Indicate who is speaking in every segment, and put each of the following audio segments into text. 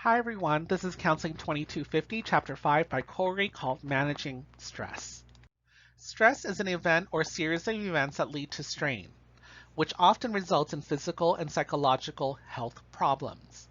Speaker 1: Hi everyone, this is Counseling 2250, Chapter 5 by Corey called Managing Stress. Stress is an event or series of events that lead to strain, which often results in physical and psychological health problems.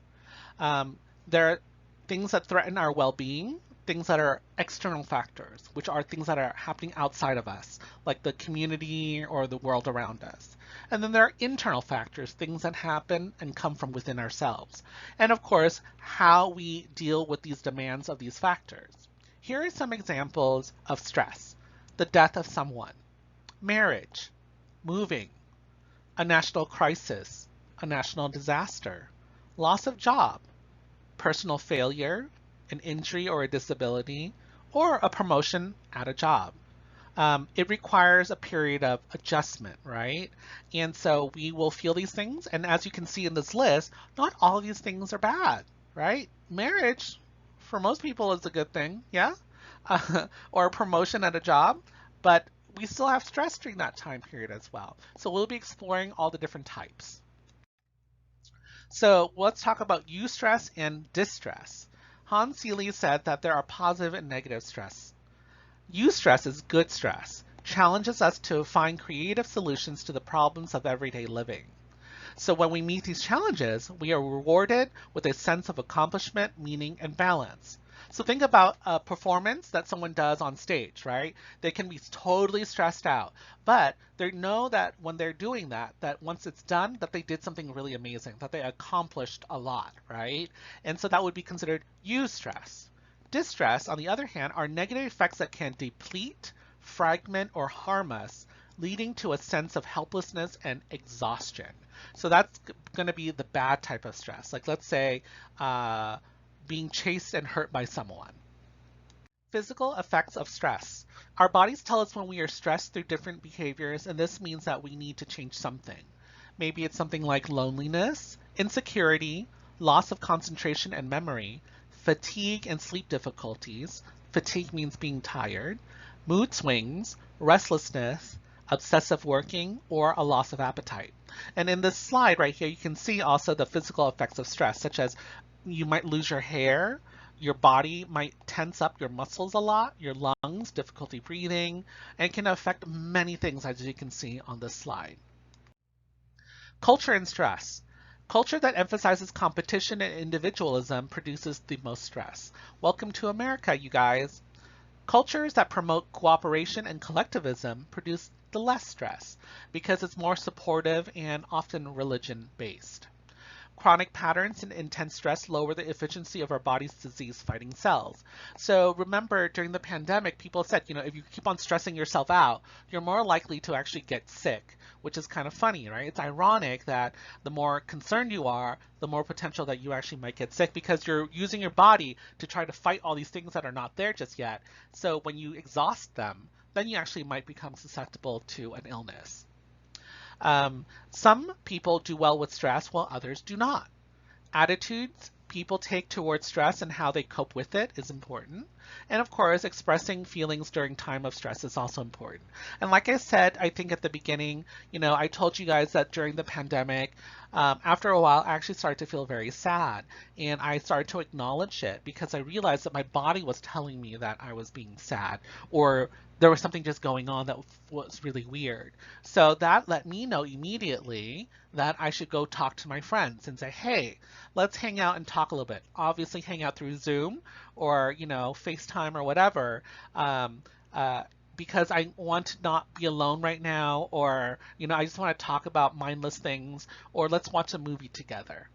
Speaker 1: There are things that threaten our well-being, things that are external factors, which are things that are happening outside of us, like the community or the world around us. And then there are internal factors, things that happen and come from within ourselves. And of course, how we deal with these demands of these factors. Here are some examples of stress. The death of someone, marriage, moving, a national crisis, a national disaster, loss of job, personal failure, an injury or a disability, or a promotion at a job. It requires a period of adjustment, right? And so we will feel these things. And as you can see in this list, not all of these things are bad, right? Marriage, for most people, is a good thing, yeah? Or a promotion at a job, but we still have stress during that time period as well. So we'll be exploring all the different types. So let's talk about eustress and distress. Hans Seeley said that there are positive and negative stress. Eustress is good stress, challenges us to find creative solutions to the problems of everyday living. So when we meet these challenges, we are rewarded with a sense of accomplishment, meaning, and balance. So think about a performance that someone does on stage, right? They can be totally stressed out, but they know that when they're doing that, that once it's done, that they did something really amazing, that they accomplished a lot, right? And so that would be considered eustress. Distress, on the other hand, are negative effects that can deplete, fragment, or harm us, leading to a sense of helplessness and exhaustion. So that's going to be the bad type of stress. Like let's say being chased and hurt by someone. Physical effects of stress. Our bodies tell us when we are stressed through different behaviors, and this means that we need to change something. Maybe it's something like loneliness, insecurity, loss of concentration and memory, fatigue and sleep difficulties. Fatigue means being tired, mood swings, restlessness, obsessive working, or a loss of appetite. And in this slide right here, you can see also the physical effects of stress, such as you might lose your hair, your body might tense up your muscles a lot, your lungs, difficulty breathing, and it can affect many things as you can see on this slide. Culture and stress. Culture that emphasizes competition and individualism produces the most stress. Welcome to America, you guys. Cultures that promote cooperation and collectivism produce the less stress because it's more supportive and often religion-based. Chronic patterns and intense stress lower the efficiency of our body's disease-fighting cells. So remember, during the pandemic, people said, if you keep on stressing yourself out, you're more likely to actually get sick, which is kind of funny, right? It's ironic that the more concerned you are, the more potential that you actually might get sick because you're using your body to try to fight all these things that are not there just yet. So when you exhaust them, then you actually might become susceptible to an illness. Some people do well with stress while others do not. Attitudes people take towards stress and how they cope with it is important. And of course, expressing feelings during time of stress is also important. And like I said, I think at the beginning, I told you guys that during the pandemic, after a while, I actually started to feel very sad. And I started to acknowledge it because I realized that my body was telling me that I was being sad or there was something just going on that was really weird. So that let me know immediately that I should go talk to my friends and say, hey, let's hang out and talk a little bit. Obviously hang out through Zoom or, FaceTime or whatever. Because I want to not be alone right now, or, I just want to talk about mindless things, or let's watch a movie together.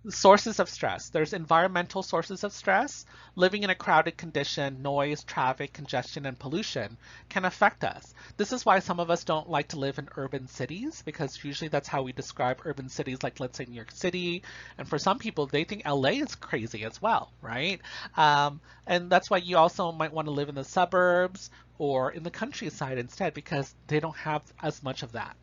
Speaker 1: Sources of stress. There's environmental sources of stress. Living in a crowded condition, noise, traffic, congestion, and pollution can affect us. This is why some of us don't like to live in urban cities, because usually that's how we describe urban cities, like let's say New York City. And for some people, they think LA is crazy as well, right? And that's why you also might want to live in the suburbs or in the countryside instead, because they don't have as much of that.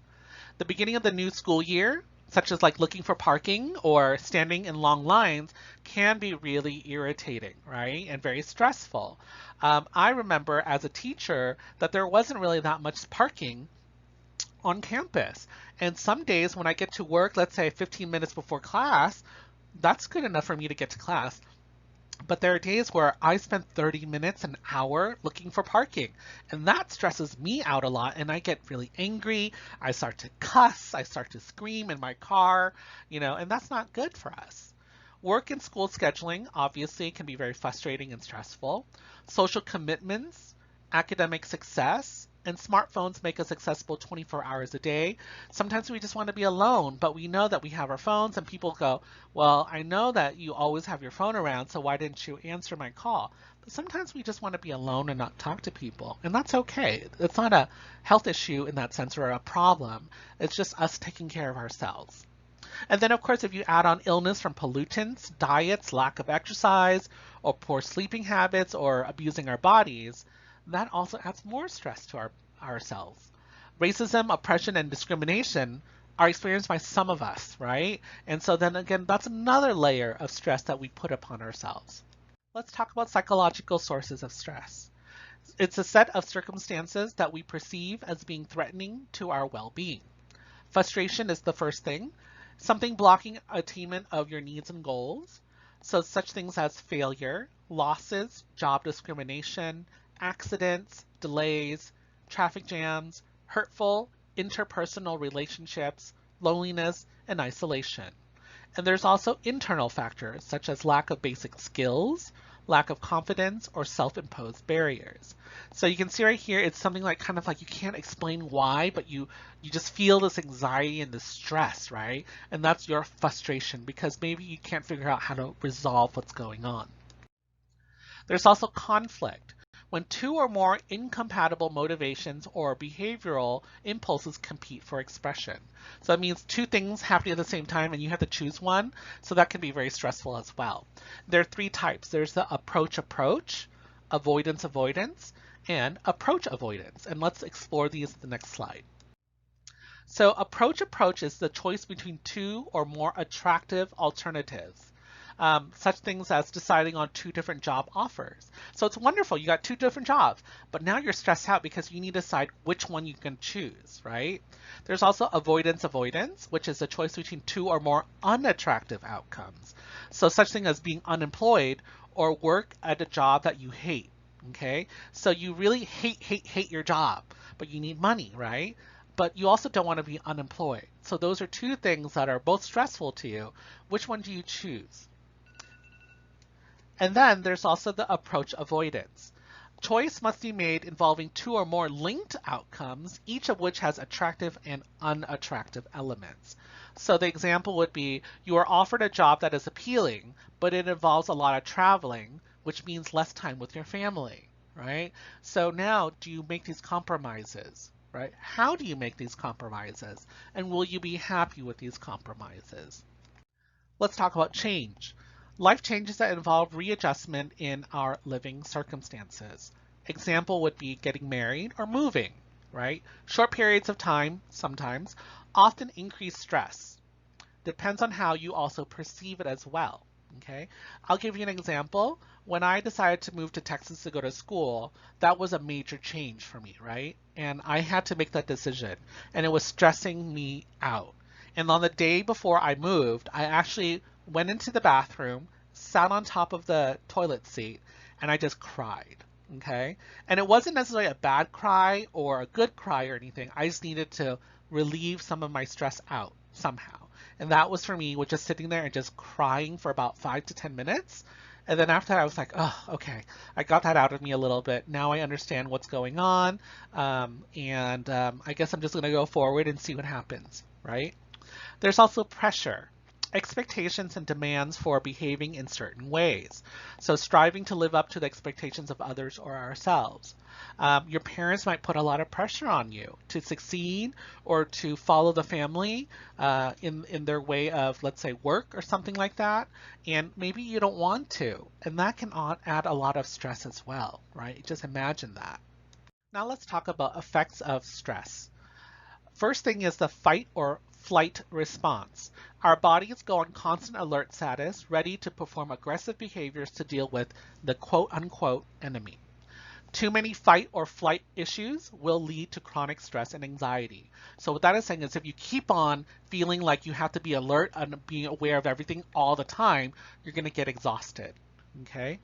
Speaker 1: The beginning of the new school year, such as like looking for parking or standing in long lines, can be really irritating, right? And very stressful. I remember as a teacher that there wasn't really that much parking on campus. And some days when I get to work, let's say 15 minutes before class, That's good enough for me to get to class. But there are days where I spend 30 minutes, an hour looking for parking. And that stresses me out a lot. And I get really angry. I start to cuss. I start to scream in my car, and that's not good for us. Work and school scheduling obviously can be very frustrating and stressful. Social commitments, academic success, and smartphones make us accessible 24 hours a day. Sometimes we just want to be alone, but we know that we have our phones, and people go, well, I know that you always have your phone around, so why didn't you answer my call? But sometimes we just want to be alone and not talk to people, and that's okay. It's not a health issue in that sense or a problem. It's just us taking care of ourselves. And then, of course, if you add on illness from pollutants, diets, lack of exercise, or poor sleeping habits, or abusing our bodies, that also adds more stress to ourselves. Racism, oppression, and discrimination are experienced by some of us, right? And so then again, that's another layer of stress that we put upon ourselves. Let's talk about psychological sources of stress. It's a set of circumstances that we perceive as being threatening to our well-being. Frustration is the first thing, something blocking attainment of your needs and goals. So such things as failure, losses, job discrimination, accidents, delays, traffic jams, hurtful interpersonal relationships, loneliness, and isolation. And there's also internal factors such as lack of basic skills, lack of confidence, or self-imposed barriers. So you can see right here, it's something like kind of like you can't explain why, but you just feel this anxiety and this stress, right? And that's your frustration because maybe you can't figure out how to resolve what's going on. There's also conflict. When two or more incompatible motivations or behavioral impulses compete for expression. So that means two things happening at the same time and you have to choose one. So that can be very stressful as well. There are three types. There's the approach, avoidance, and approach avoidance. And let's explore these in the next slide. So approach is the choice between two or more attractive alternatives. Such things as deciding on two different job offers. So it's wonderful, you got two different jobs, but now you're stressed out because you need to decide which one you can choose, right? There's also avoidance, which is a choice between two or more unattractive outcomes. So such thing as being unemployed or work at a job that you hate, okay? So you really hate your job, but you need money, right? But you also don't want to be unemployed. So those are two things that are both stressful to you. Which one do you choose? And then there's also the approach avoidance. Choice must be made involving two or more linked outcomes, each of which has attractive and unattractive elements. So the example would be you are offered a job that is appealing, but it involves a lot of traveling, which means less time with your family, right? So now do you make these compromises, right? How do you make these compromises? And will you be happy with these compromises? Let's talk about change. Life changes that involve readjustment in our living circumstances. Example would be getting married or moving, right? Short periods of time, sometimes, often increase stress. Depends on how you also perceive it as well, okay? I'll give you an example. When I decided to move to Texas to go to school, that was a major change for me, right? And I had to make that decision, and it was stressing me out. And on the day before I moved, I actually went into the bathroom, sat on top of the toilet seat, and I just cried, okay? And it wasn't necessarily a bad cry or a good cry or anything. I just needed to relieve some of my stress out somehow. And that was for me, was just sitting there and just crying for about 5 to 10 minutes. And then after that, I was like, oh, okay, I got that out of me a little bit. Now I understand what's going on. I guess I'm just going to go forward and see what happens, right? There's also pressure, expectations and demands for behaving in certain ways. So striving to live up to the expectations of others or ourselves. Your parents might put a lot of pressure on you to succeed or to follow the family in their way of, let's say, work or something like that. And maybe you don't want to. And that can add a lot of stress as well, right? Just imagine that. Now let's talk about effects of stress. First thing is the fight or flight response. Our bodies go on constant alert status, ready to perform aggressive behaviors to deal with the quote-unquote enemy. Too many fight or flight issues will lead to chronic stress and anxiety. So what that is saying is if you keep on feeling like you have to be alert and being aware of everything all the time, you're going to get exhausted. Okay,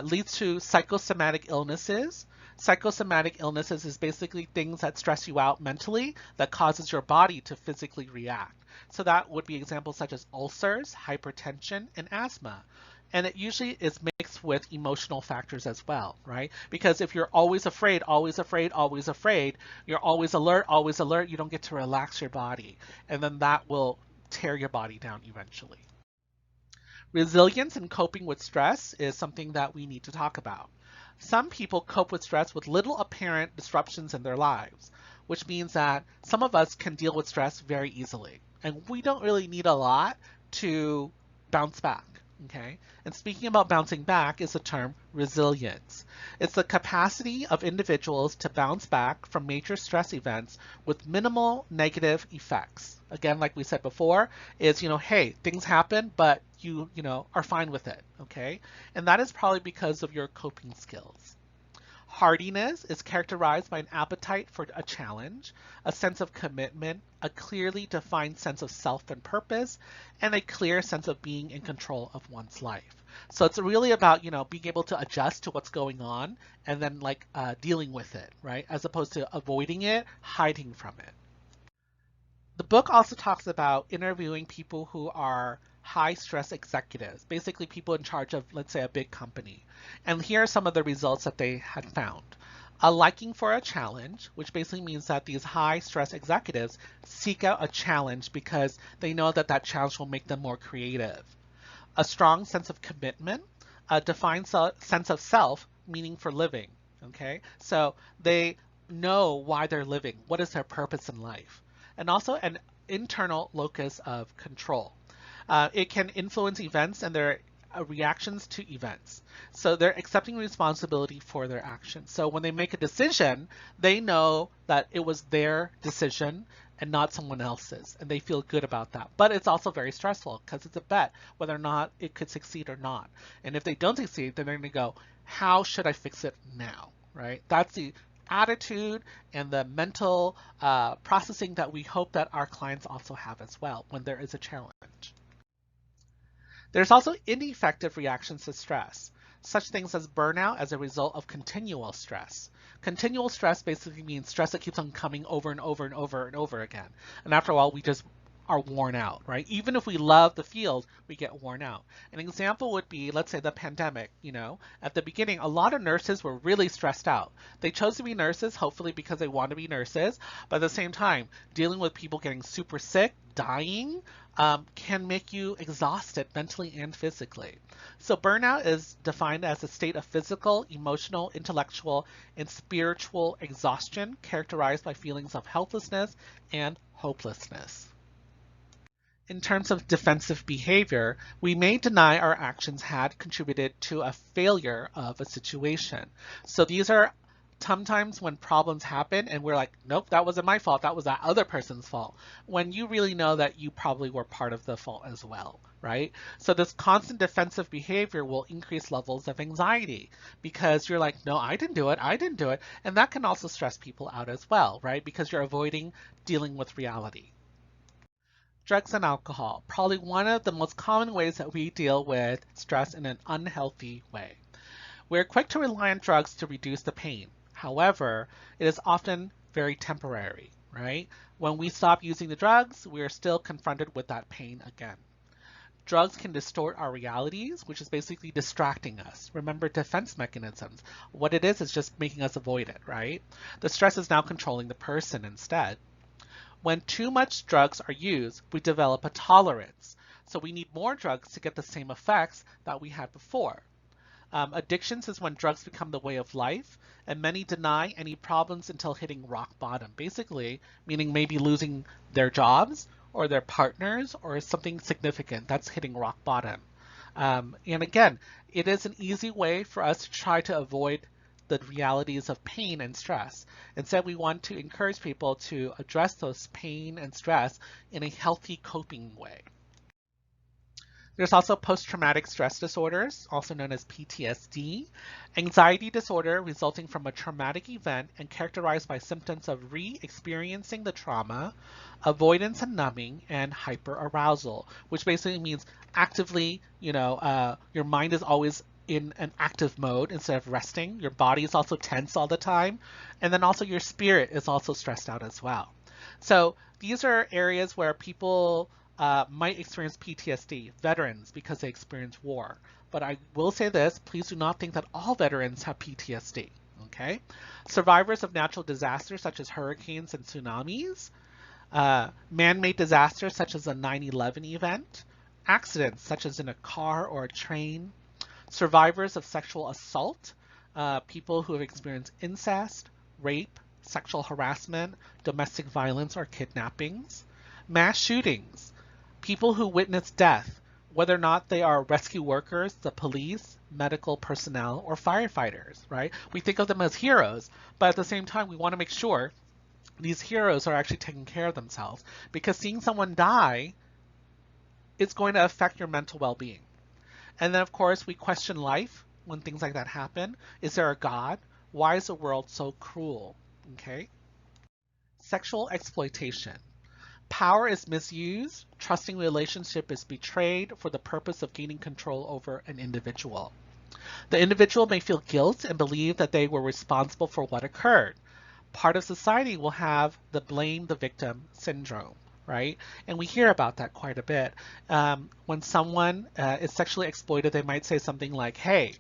Speaker 1: leads to psychosomatic illnesses. Psychosomatic illnesses is basically things that stress you out mentally that causes your body to physically react. So that would be examples such as ulcers, hypertension, and asthma. And it usually is mixed with emotional factors as well, right? Because if you're always afraid, always afraid, always afraid, you're always alert, you don't get to relax your body. And then that will tear your body down eventually. Resilience and coping with stress is something that we need to talk about. Some people cope with stress with little apparent disruptions in their lives, which means that some of us can deal with stress very easily. And we don't really need a lot to bounce back. Okay, and speaking about bouncing back is the term resilience. It's the capacity of individuals to bounce back from major stress events with minimal negative effects. Again, like we said before, is, hey, things happen, but you are fine with it. Okay, and that is probably because of your coping skills. Hardiness is characterized by an appetite for a challenge, a sense of commitment, a clearly defined sense of self and purpose, and a clear sense of being in control of one's life. So it's really about, being able to adjust to what's going on and then dealing with it, right? As opposed to avoiding it, hiding from it. The book also talks about interviewing people who are high stress executives, basically people in charge of, let's say, a big company. And here are some of the results that they had found. A liking for a challenge, which basically means that these high stress executives seek out a challenge because they know that that challenge will make them more creative. A strong sense of commitment, a defined sense of self, meaning for living. Okay, so they know why they're living, what is their purpose in life, and also an internal locus of control. It can influence events and their reactions to events. So they're accepting responsibility for their actions. So when they make a decision, they know that it was their decision and not someone else's, and they feel good about that. But it's also very stressful because it's a bet whether or not it could succeed or not. And if they don't succeed, then they're going to go, how should I fix it now, right? That's the attitude and the mental processing that we hope that our clients also have as well when there is a challenge. There's also ineffective reactions to stress, such things as burnout as a result of continual stress. Continual stress basically means stress that keeps on coming over and over and over and over again. And after a while, we just are worn out, right? Even if we love the field, we get worn out. An example would be, let's say, the pandemic. At the beginning, a lot of nurses were really stressed out. They chose to be nurses, hopefully because they want to be nurses, but at the same time, dealing with people getting super sick, dying, can make you exhausted mentally and physically. So burnout is defined as a state of physical, emotional, intellectual, and spiritual exhaustion characterized by feelings of helplessness and hopelessness. In terms of defensive behavior, we may deny our actions had contributed to a failure of a situation. So these are sometimes when problems happen and we're like, nope, that wasn't my fault, that was that other person's fault, when you really know that you probably were part of the fault as well, right? So this constant defensive behavior will increase levels of anxiety because you're like, no, I didn't do it. And that can also stress people out as well, right? Because you're avoiding dealing with reality. Drugs and alcohol, probably one of the most common ways that we deal with stress in an unhealthy way. We're quick to rely on drugs to reduce the pain. However, it is often very temporary, right? When we stop using the drugs, we are still confronted with that pain again. Drugs can distort our realities, which is basically distracting us. Remember, defense mechanisms. What it is just making us avoid it, right? The stress is now controlling the person instead. When too much drugs are used, we develop a tolerance. So we need more drugs to get the same effects that we had before. Addictions is when drugs become the way of life, and many deny any problems until hitting rock bottom, basically meaning maybe losing their jobs or their partners or something significant. That's hitting rock bottom. And again, it is an easy way for us to try to avoid the realities of pain and stress. Instead, we want to encourage people to address those pain and stress in a healthy coping way. There's also post-traumatic stress disorders, also known as PTSD, anxiety disorder resulting from a traumatic event and characterized by symptoms of re-experiencing the trauma, avoidance and numbing, and hyperarousal, which basically means actively, your mind is always in an active mode instead of resting. Your body is also tense all the time. And then also your spirit is also stressed out as well. So these are areas where people might experience PTSD, veterans, because they experience war. But I will say this, please do not think that all veterans have PTSD, okay? Survivors of natural disasters such as hurricanes and tsunamis, man-made disasters such as a 9/11 event, accidents such as in a car or a train, survivors of sexual assault, people who have experienced incest, rape, sexual harassment, domestic violence, or kidnappings, mass shootings, people who witness death, whether or not they are rescue workers, the police, medical personnel, or firefighters, right? We think of them as heroes, but at the same time, we want to make sure these heroes are actually taking care of themselves, because seeing someone die is going to affect your mental well-being. And then, of course, we question life when things like that happen. Is there a God? Why is the world so cruel? Okay. Sexual exploitation. Power is misused, trusting relationship is betrayed for the purpose of gaining control over an individual. The individual may feel guilt and believe that they were responsible for what occurred. Part of society will have the blame the victim syndrome, right? And we hear about that quite a bit. When someone is sexually exploited, they might say something like, hey,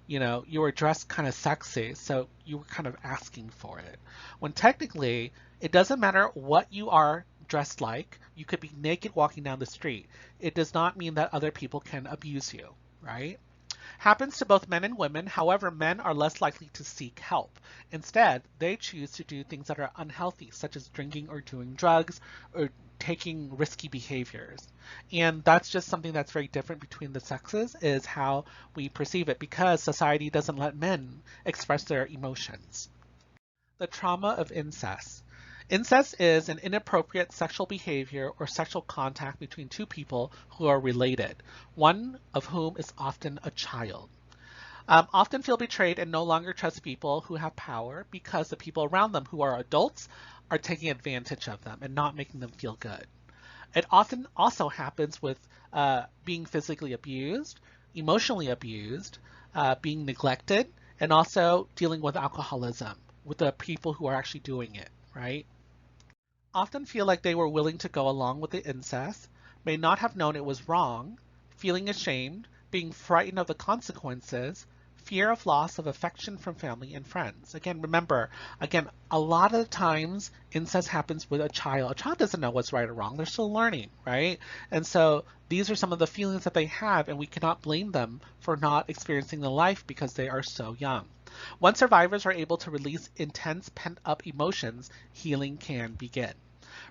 Speaker 1: you were dressed kind of sexy, so you were kind of asking for it. When technically, it doesn't matter what you are dressed like. You could be naked walking down the street. It does not mean that other people can abuse you, right? Happens to both men and women. However, men are less likely to seek help. Instead, they choose to do things that are unhealthy, such as drinking or doing drugs or taking risky behaviors. And that's just something that's very different between the sexes, is how we perceive it, because society doesn't let men express their emotions. The trauma of incest. Incest is an inappropriate sexual behavior or sexual contact between two people who are related, one of whom is often a child. Often feel betrayed and no longer trust people who have power because the people around them who are adults are taking advantage of them and not making them feel good. It often also happens with being physically abused, emotionally abused, being neglected, and also dealing with alcoholism with the people who are actually doing it, right? Often feel like they were willing to go along with the incest, may not have known it was wrong, feeling ashamed, being frightened of the consequences, fear of loss of affection from family and friends. Again, remember, a lot of the times incest happens with a child. A child doesn't know what's right or wrong. They're still learning, right? And so these are some of the feelings that they have, and we cannot blame them for not experiencing the life because they are so young. Once survivors are able to release intense pent-up emotions, healing can begin.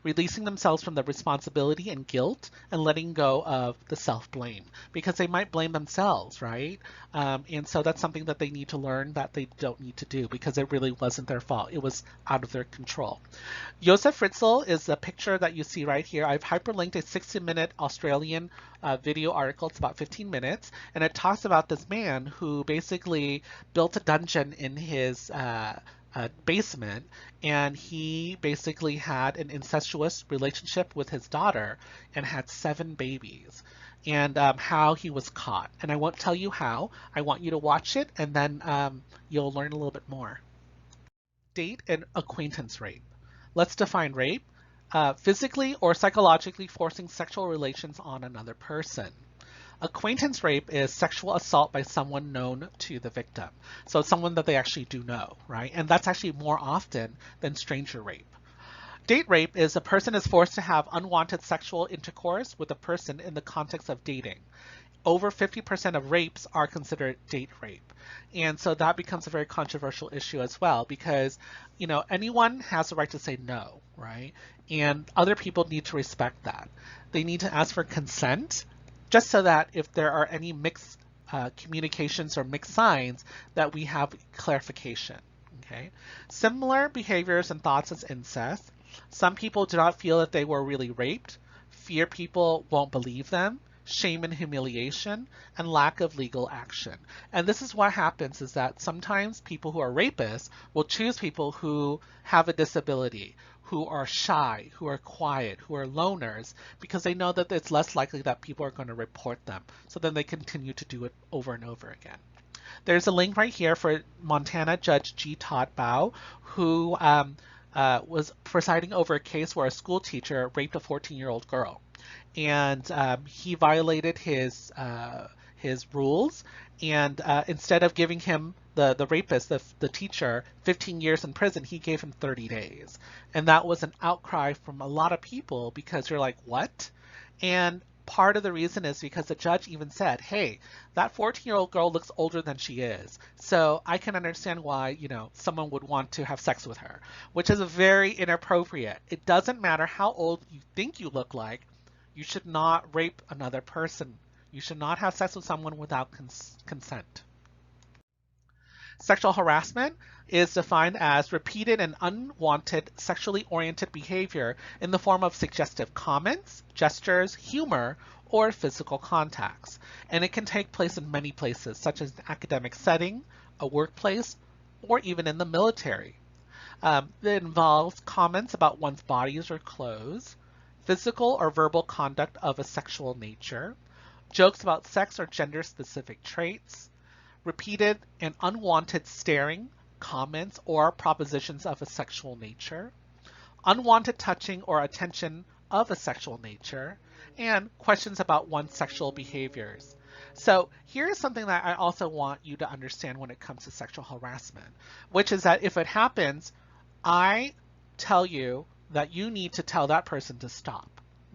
Speaker 1: Releasing themselves from the responsibility and guilt and letting go of the self-blame, because they might blame themselves, right? And so that's something that they need to learn that they don't need to do, because it really wasn't their fault. It was out of their control. Josef Fritzl is the picture that you see right here. I've hyperlinked a 60-minute Australian video article. It's about 15 minutes, and it talks about this man who basically built a dungeon in his basement, and he basically had an incestuous relationship with his daughter and had 7 babies, and how he was caught. And I won't tell you how. I want you to watch it, and then you'll learn a little bit more. Date and acquaintance rape. Let's define rape. Physically or psychologically forcing sexual relations on another person. Acquaintance rape is sexual assault by someone known to the victim. So someone that they actually do know, right? And that's actually more often than stranger rape. Date rape is a person is forced to have unwanted sexual intercourse with a person in the context of dating. Over 50% of rapes are considered date rape. And so that becomes a very controversial issue as well, because, anyone has the right to say no, right? And other people need to respect that. They need to ask for consent, just so that if there are any mixed communications or mixed signs, that we have clarification, okay? Similar behaviors and thoughts as incest. Some people do not feel that they were really raped, fear people won't believe them, shame and humiliation, and lack of legal action. And this is what happens is that sometimes people who are rapists will choose people who have a disability, who are shy, who are quiet, who are loners, because they know that it's less likely that people are going to report them. So then they continue to do it over and over again. There's a link right here for Montana Judge G. Todd Bao, who was presiding over a case where a school teacher raped a 14-year-old girl. And he violated his rules, and instead of giving him the rapist, the teacher, 15 years in prison, he gave him 30 days. And that was an outcry from a lot of people because you're like, what? And part of the reason is because the judge even said, hey, that 14-year-old girl looks older than she is. So I can understand why, someone would want to have sex with her, which is very inappropriate. It doesn't matter how old you think you look like. You should not rape another person. You should not have sex with someone without consent. Sexual harassment is defined as repeated and unwanted sexually oriented behavior in the form of suggestive comments, gestures, humor, or physical contacts. And it can take place in many places, such as an academic setting, a workplace, or even in the military. It involves comments about one's bodies or clothes, physical or verbal conduct of a sexual nature, jokes about sex or gender-specific traits, repeated and unwanted staring, comments, or propositions of a sexual nature, unwanted touching or attention of a sexual nature, and questions about one's sexual behaviors. So here's something that I also want you to understand when it comes to sexual harassment, which is that if it happens, I tell you that you need to tell that person to stop.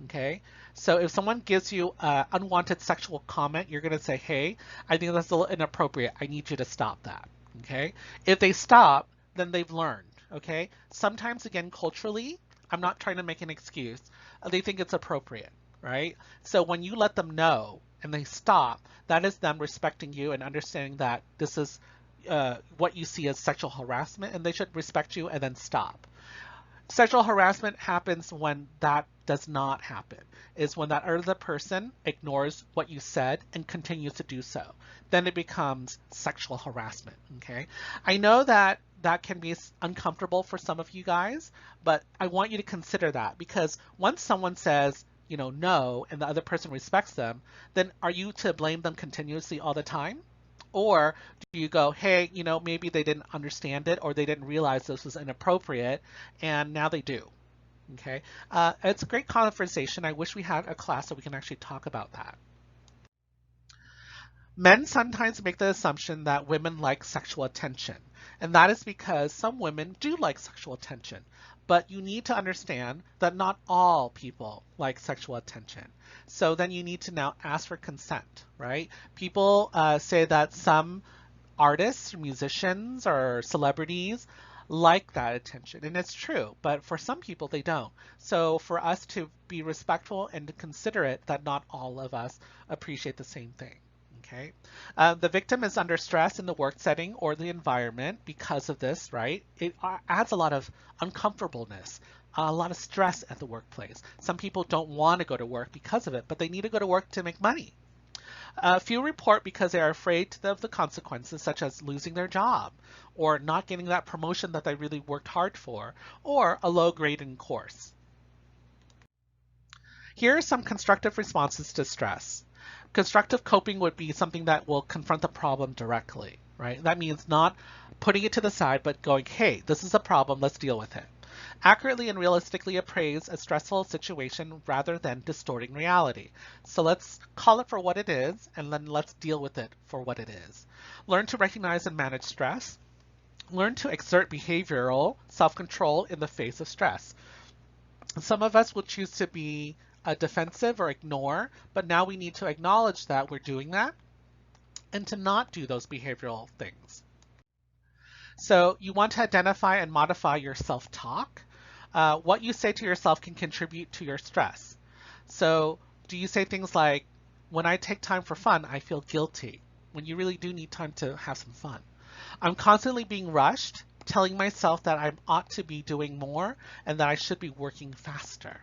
Speaker 1: Okay, so if someone gives you an unwanted sexual comment, you're going to say, hey, I think that's a little inappropriate. I need you to stop that. Okay, if they stop, then they've learned. Okay, sometimes, again, culturally, I'm not trying to make an excuse. They think it's appropriate, right? So when you let them know and they stop, that is them respecting you and understanding that this is what you see as sexual harassment, and they should respect you and then stop. Sexual harassment happens when that does not happen, is when that other person ignores what you said and continues to do so. Then it becomes sexual harassment, okay? I know that that can be uncomfortable for some of you guys, but I want you to consider that, because once someone says, no, and the other person respects them, then are you to blame them continuously all the time? Or do you go, hey, maybe they didn't understand it or they didn't realize this was inappropriate and now they do. Okay, it's a great conversation. I wish we had a class so we can actually talk about that. Men sometimes make the assumption that women like sexual attention, and that is because some women do like sexual attention. But you need to understand that not all people like sexual attention. So then you need to now ask for consent, right? People say that some artists, musicians, or celebrities like that attention, and it's true, but for some people they don't. So for us to be respectful and to consider it that not all of us appreciate the same thing. Okay, the victim is under stress in the work setting or the environment because of this, right? It adds a lot of uncomfortableness, a lot of stress at the workplace. Some people don't want to go to work because of it, but they need to go to work to make money. Few report because they are afraid of the consequences, such as losing their job or not getting that promotion that they really worked hard for, or a low grade in course. Here are some constructive responses to stress. Constructive coping would be something that will confront the problem directly, right? That means not putting it to the side, but going, hey, this is a problem, let's deal with it. Accurately and realistically appraise a stressful situation rather than distorting reality. So let's call it for what it is, and then let's deal with it for what it is. Learn to recognize and manage stress. Learn to exert behavioral self-control in the face of stress. Some of us will choose to be defensive or ignore, but now we need to acknowledge that we're doing that and to not do those behavioral things. So you want to identify and modify your self-talk. What you say to yourself can contribute to your stress. So do you say things like, when I take time for fun, I feel guilty, when you really do need time to have some fun? I'm constantly being rushed, telling myself that I ought to be doing more and that I should be working faster.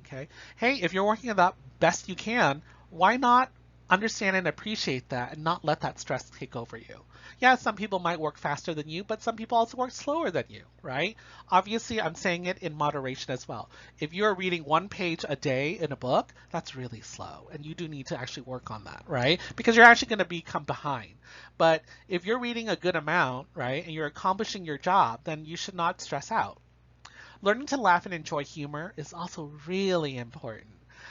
Speaker 1: Okay. Hey, if you're working at the best you can, Why not understand and appreciate that and not let that stress take over you? Yeah, some people might work faster than you, but some people also work slower than you, right? Obviously, I'm saying it in moderation as well. If you're reading 1 page a day in a book, that's really slow, and you do need to actually work on that, right? Because you're actually going to become behind. But if you're reading a good amount, right, and you're accomplishing your job, then you should not stress out. Learning to laugh and enjoy humor is also really important.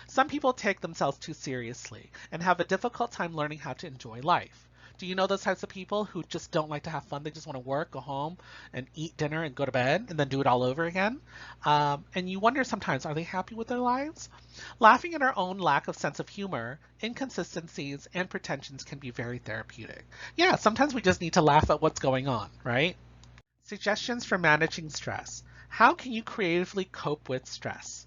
Speaker 1: Some people take themselves too seriously and have a difficult time learning how to enjoy life. Do you know those types of people who just don't like to have fun? They just want to work, go home, and eat dinner and go to bed and then do it all over again. And you wonder sometimes, are they happy with their lives? Laughing at our own lack of sense of humor, inconsistencies, and pretensions can be very therapeutic. Yeah, sometimes we just need to laugh at what's going on, right? Suggestions for managing stress. How can you creatively cope with stress?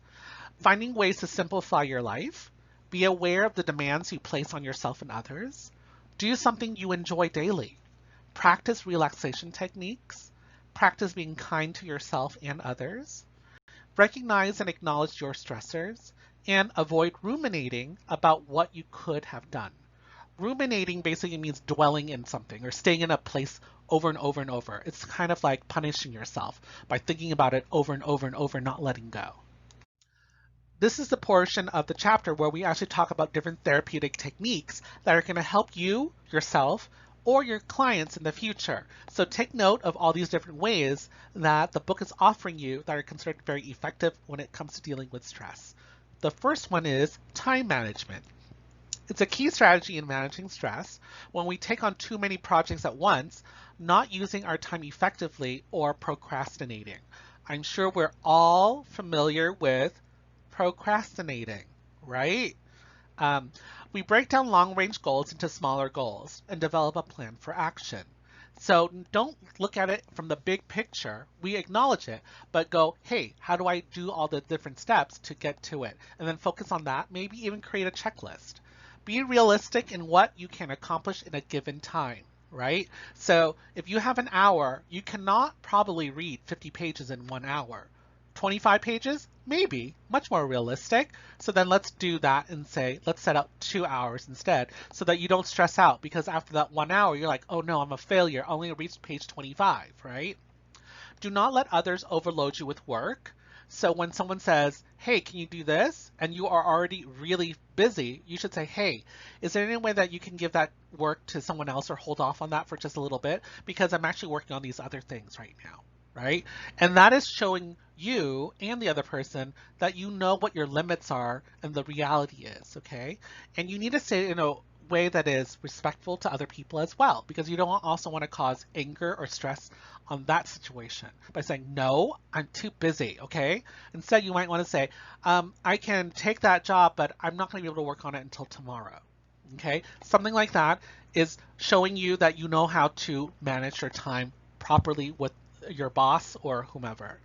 Speaker 1: Finding ways to simplify your life. Be aware of the demands you place on yourself and others. Do something you enjoy daily. Practice relaxation techniques. Practice being kind to yourself and others. Recognize and acknowledge your stressors. And avoid ruminating about what you could have done. Ruminating basically means dwelling in something or staying in a place over and over and over. It's kind of like punishing yourself by thinking about it over and over and over, not letting go. This is the portion of the chapter where we actually talk about different therapeutic techniques that are going to help you, yourself, or your clients in the future. So take note of all these different ways that the book is offering you that are considered very effective when it comes to dealing with stress. The first one is time management. It's a key strategy in managing stress when we take on too many projects at once, not using our time effectively, or procrastinating. I'm sure we're all familiar with procrastinating, right? Um, we break down long-range goals into smaller goals and develop a plan for action. So don't look at it from the big picture. We acknowledge it, but go, hey, how do I do all the different steps to get to it? And then focus on that, maybe even create a checklist. Be realistic in what you can accomplish in a given time, right? So if you have an hour, you cannot probably read 50 pages in 1 hour. 25 pages? Maybe, much more realistic. So then let's do that and say, let's set out 2 hours instead so that you don't stress out because after that 1 hour, you're like, oh no, I'm a failure. I only reached page 25, right? Do not let others overload you with work. So when someone says, hey, can you do this? And you are already really busy, you should say, hey, is there any way that you can give that work to someone else or hold off on that for just a little bit? Because I'm actually working on these other things right now, right? And that is showing you and the other person that you know what your limits are and the reality is, okay? And you need to say, way that is respectful to other people as well, because you don't also want to cause anger or stress on that situation by saying, no, I'm too busy, okay? Instead, you might want to say, I can take that job, but I'm not going to be able to work on it until tomorrow, okay? Something like that is showing you that you know how to manage your time properly with your boss or whomever.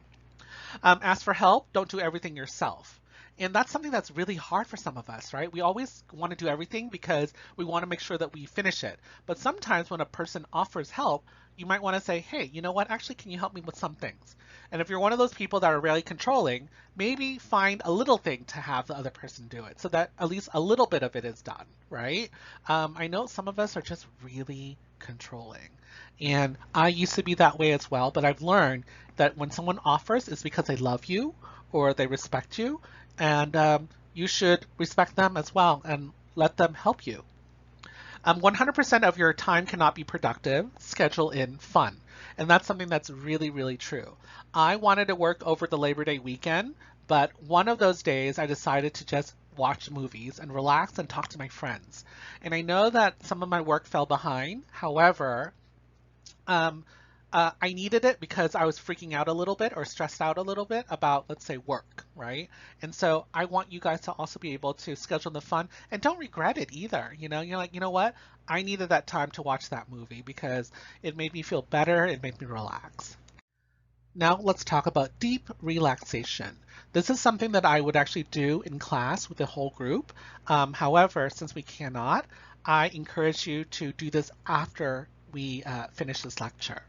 Speaker 1: Ask for help, don't do everything yourself. And that's something that's really hard for some of us, right? We always want to do everything because we want to make sure that we finish it. But sometimes when a person offers help, you might want to say, hey, you know what? Actually, can you help me with some things? And if you're one of those people that are really controlling, maybe find a little thing to have the other person do it so that at least a little bit of it is done, right? I know some of us are just really controlling. And I used to be that way as well, but I've learned that when someone offers, it's because they love you or they respect you, and you should respect them as well and let them help you. 100% of your time cannot be productive. Schedule in fun. And that's something that's really, really true. I wanted to work over the Labor Day weekend, but one of those days I decided to just watch movies and relax and talk to my friends. And I know that some of my work fell behind. However, I needed it because I was freaking out a little bit or stressed out a little bit about, let's say, work, right? And so I want you guys to also be able to schedule the fun and don't regret it either. You're like, you know what? I needed that time to watch that movie because it made me feel better. It made me relax. Now let's talk about deep relaxation. This is something that I would actually do in class with the whole group. However, since we cannot, I encourage you to do this after we finish this lecture.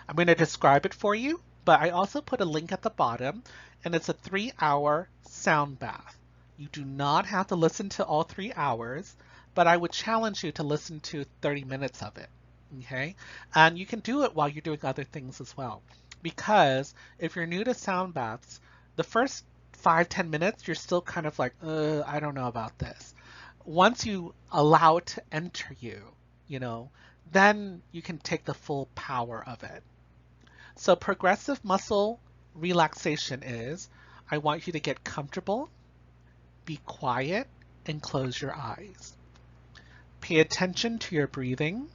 Speaker 1: I'm going to describe it for you, but I also put a link at the bottom, and it's a 3-hour sound bath. You do not have to listen to all 3 hours, but I would challenge you to listen to 30 minutes of it. Okay? And you can do it while you're doing other things as well. Because if you're new to sound baths, the first 5-10 minutes, you're still kind of like, I don't know about this. Once you allow it to enter you, you know, then you can take the full power of it. So progressive muscle relaxation is, I want you to get comfortable, be quiet, and close your eyes. Pay attention to your breathing.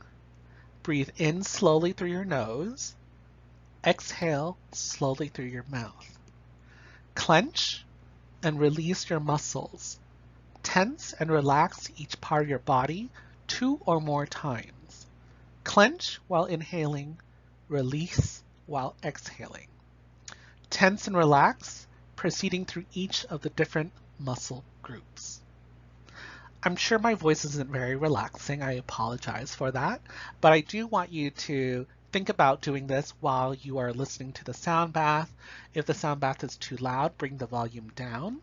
Speaker 1: Breathe in slowly through your nose. Exhale slowly through your mouth. Clench and release your muscles. Tense and relax each part of your body 2 or more times. Clench while inhaling, release while exhaling. Tense and relax, proceeding through each of the different muscle groups. I'm sure my voice isn't very relaxing. I apologize for that, but I do want you to think about doing this while you are listening to the sound bath. If the sound bath is too loud, bring the volume down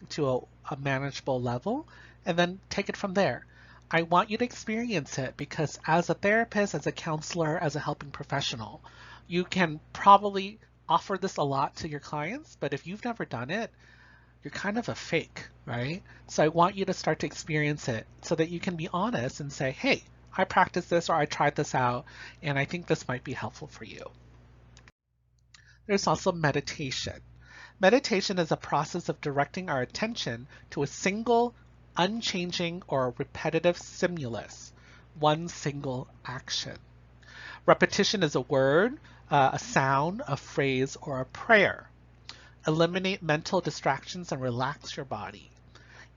Speaker 1: to a manageable level, and then take it from there. I want you to experience it because as a therapist, as a counselor, as a helping professional, you can probably offer this a lot to your clients, but if you've never done it, you're kind of a fake, right? So I want you to start to experience it so that you can be honest and say, hey, I practiced this or I tried this out, and I think this might be helpful for you. There's also meditation. Meditation is a process of directing our attention to a single, unchanging, or repetitive stimulus, one single action. Repetition is a word, a sound, a phrase, or a prayer. Eliminate mental distractions and relax your body.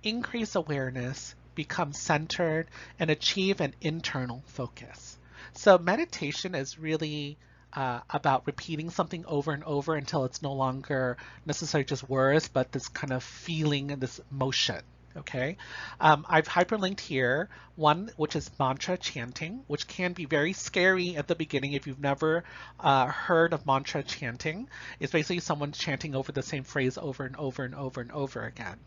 Speaker 1: Increase awareness, become centered, and achieve an internal focus. So meditation is really about repeating something over and over until it's no longer necessarily just words, but this kind of feeling and this motion. Okay, I've hyperlinked here one which is mantra chanting, which can be very scary at the beginning if you've never heard of mantra chanting. It's basically someone chanting over the same phrase over and over and over and over again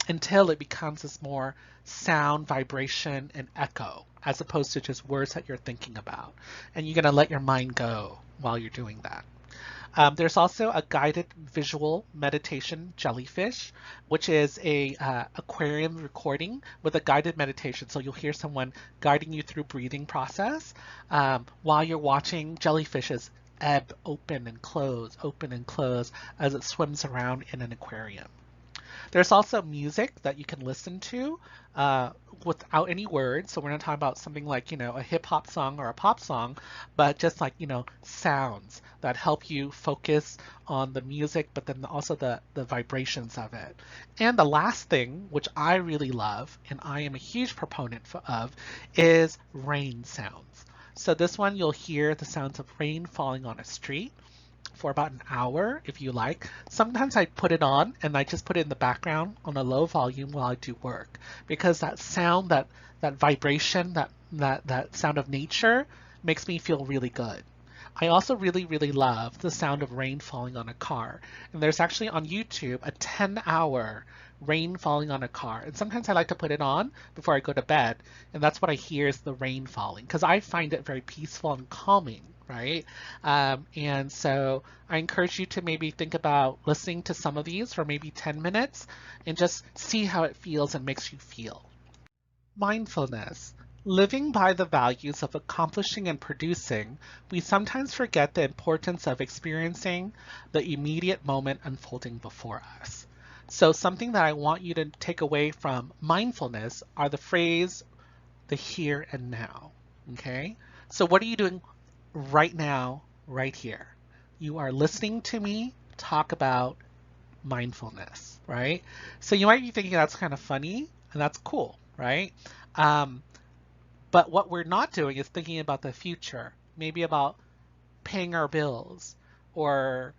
Speaker 1: until it becomes this more sound, vibration, and echo as opposed to just words that you're thinking about. And you're going to let your mind go while you're doing that. There's also a guided visual meditation jellyfish, which is a aquarium recording with a guided meditation. So you'll hear someone guiding you through breathing process while you're watching jellyfishes ebb, open and close as it swims around in an aquarium. There's also music that you can listen to without any words. So we're not talking about something like, a hip hop song or a pop song, but just like, sounds that help you focus on the music, but then also the vibrations of it. And the last thing, which I really love, and I am a huge proponent of, is rain sounds. So this one, you'll hear the sounds of rain falling on a street for about an hour if you like. Sometimes I put it on and I just put it in the background on a low volume while I do work because that sound, that vibration, that sound of nature makes me feel really good. I also really, really love the sound of rain falling on a car. And there's actually on YouTube a 10-hour rain falling on a car. And sometimes I like to put it on before I go to bed. And that's what I hear is the rain falling because I find it very peaceful and calming, right? And so I encourage you to maybe think about listening to some of these for maybe 10 minutes and just see how it feels and makes you feel. Mindfulness. Living by the values of accomplishing and producing, we sometimes forget the importance of experiencing the immediate moment unfolding before us. So something that I want you to take away from mindfulness are the phrase, the here and now, okay? So what are you doing right now, right here? You are listening to me talk about mindfulness, right? So you might be thinking that's kind of funny, and that's cool, right? But what we're not doing is thinking about the future, maybe about paying our bills or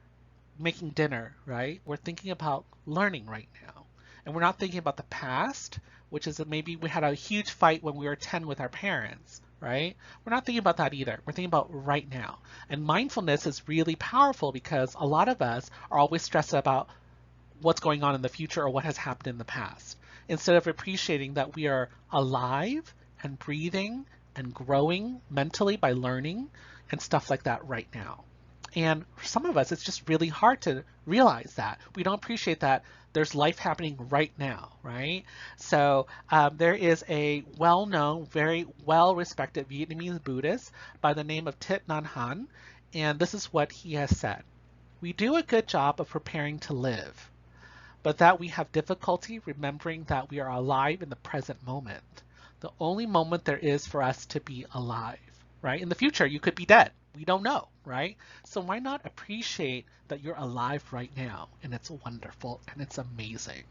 Speaker 1: making dinner, right? We're thinking about learning right now. And we're not thinking about the past, which is that maybe we had a huge fight when we were 10 with our parents, right? We're not thinking about that either. We're thinking about right now. And mindfulness is really powerful because a lot of us are always stressed about what's going on in the future or what has happened in the past, instead of appreciating that we are alive and breathing and growing mentally by learning and stuff like that right now. And for some of us, it's just really hard to realize that. We don't appreciate that there's life happening right now, right? So there is a well-known, very well-respected Vietnamese Buddhist by the name of Thich Nhat Hanh, and this is what he has said. We do a good job of preparing to live, but that we have difficulty remembering that we are alive in the present moment, the only moment there is for us to be alive, right? In the future, you could be dead. We don't know, right? So why not appreciate that you're alive right now, and it's wonderful and it's amazing.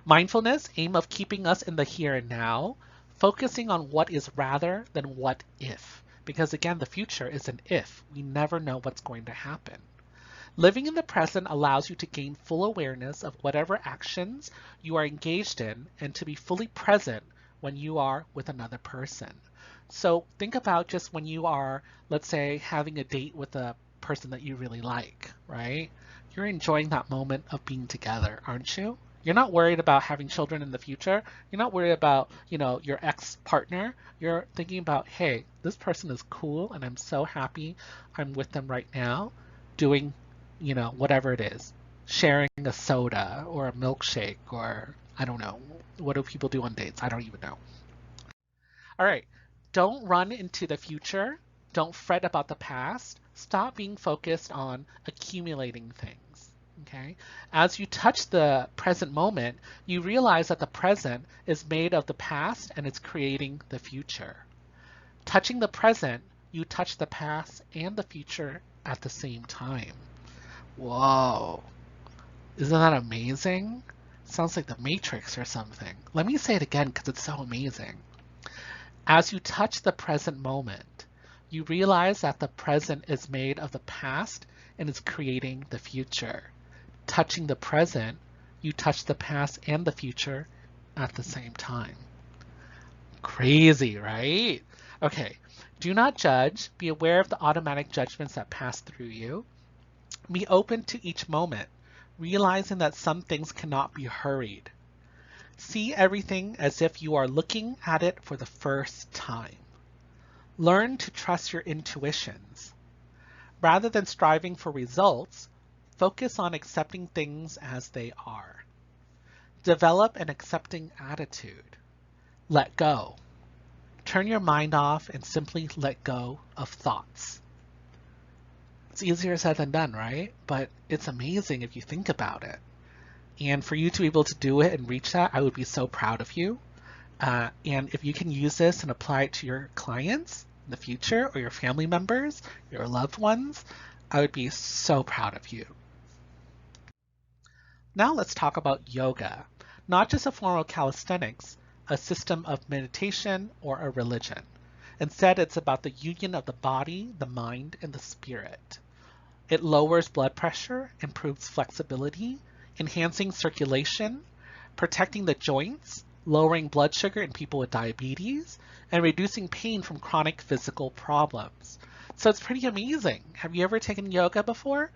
Speaker 1: Mindfulness, aim of keeping us in the here and now, focusing on what is rather than what if. Because again, the future is an if. We never know what's going to happen. Living in the present allows you to gain full awareness of whatever actions you are engaged in and to be fully present when you are with another person. So think about just when you are, let's say, having a date with a person that you really like, right? You're enjoying that moment of being together, aren't you? You're not worried about having children in the future. You're not worried about, your ex-partner. You're thinking about, hey, this person is cool and I'm so happy I'm with them right now doing, whatever it is. Sharing a soda or a milkshake or I don't know. What do people do on dates? I don't even know. All right. Don't run into the future. Don't fret about the past. Stop being focused on accumulating things. Okay? As you touch the present moment, you realize that the present is made of the past and it's creating the future. Touching the present, you touch the past and the future at the same time. Whoa. Isn't that amazing? Sounds like the Matrix or something. Let me say it again because it's so amazing. As you touch the present moment, you realize that the present is made of the past and is creating the future. Touching the present, you touch the past and the future at the same time. Crazy, right? Okay, do not judge. Be aware of the automatic judgments that pass through you. Be open to each moment, realizing that some things cannot be hurried. See everything as if you are looking at it for the first time. Learn to trust your intuitions. Rather than striving for results, focus on accepting things as they are. Develop an accepting attitude. Let go. Turn your mind off and simply let go of thoughts. It's easier said than done, right? But it's amazing if you think about it. And for you to be able to do it and reach that, I would be so proud of you. And if you can use this and apply it to your clients in the future or your family members, your loved ones, I would be so proud of you. Now let's talk about yoga, not just a form of calisthenics, a system of meditation or a religion. Instead, it's about the union of the body, the mind, and the spirit. It lowers blood pressure, improves flexibility, enhancing circulation, protecting the joints, lowering blood sugar in people with diabetes, and reducing pain from chronic physical problems. So it's pretty amazing. Have you ever taken yoga before?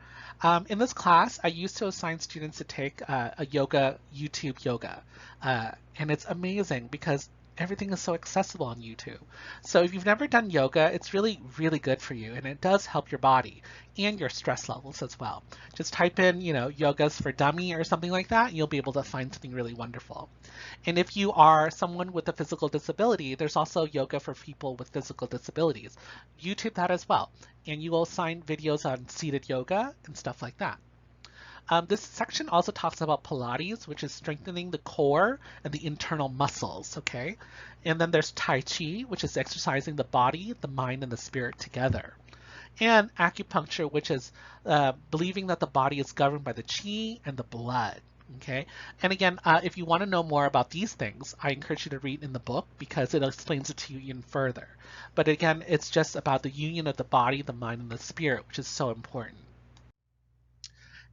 Speaker 1: In this class, I used to assign students to take a YouTube yoga. And it's amazing because everything is so accessible on YouTube. So if you've never done yoga, it's really, really good for you. And it does help your body and your stress levels as well. Just type in, yogas for dummy or something like that, and you'll be able to find something really wonderful. And if you are someone with a physical disability, there's also yoga for people with physical disabilities. YouTube that as well. And you will find videos on seated yoga and stuff like that. This section also talks about Pilates, which is strengthening the core and the internal muscles, okay? And then there's Tai Chi, which is exercising the body, the mind, and the spirit together. And acupuncture, which is believing that the body is governed by the chi and the blood, okay? And again, if you want to know more about these things, I encourage you to read in the book because it explains it to you even further. But again, it's just about the union of the body, the mind, and the spirit, which is so important.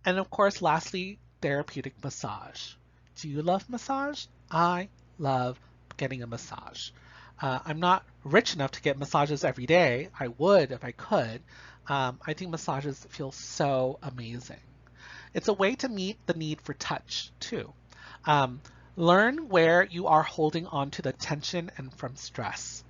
Speaker 1: And of course, lastly, therapeutic massage. Do you love massage? I love getting a massage. I'm not rich enough to get massages every day. I would if I could. I think massages feel so amazing. It's a way to meet the need for touch too. Um, Learn where you are holding on to the tension and from stress.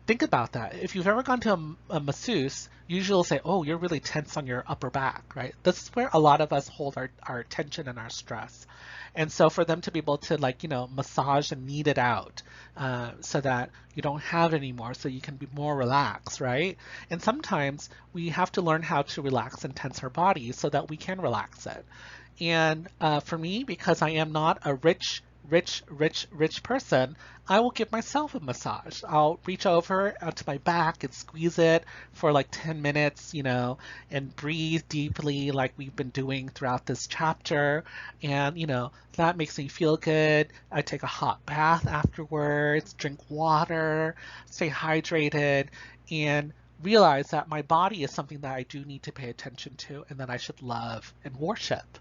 Speaker 1: Think about that. If you've ever gone to a masseuse, usually will say, oh, you're really tense on your upper back, right? This is where a lot of us hold our tension and our stress. And so for them to be able to like, massage and knead it out so that you don't have it anymore, so you can be more relaxed, right? And sometimes we have to learn how to relax and tense our body so that we can relax it. And for me, because I am not a rich person, I will give myself a massage. I'll reach over onto my back and squeeze it for like 10 minutes, and breathe deeply like we've been doing throughout this chapter. And, that makes me feel good. I take a hot bath afterwards, drink water, stay hydrated, and realize that my body is something that I do need to pay attention to and that I should love and worship.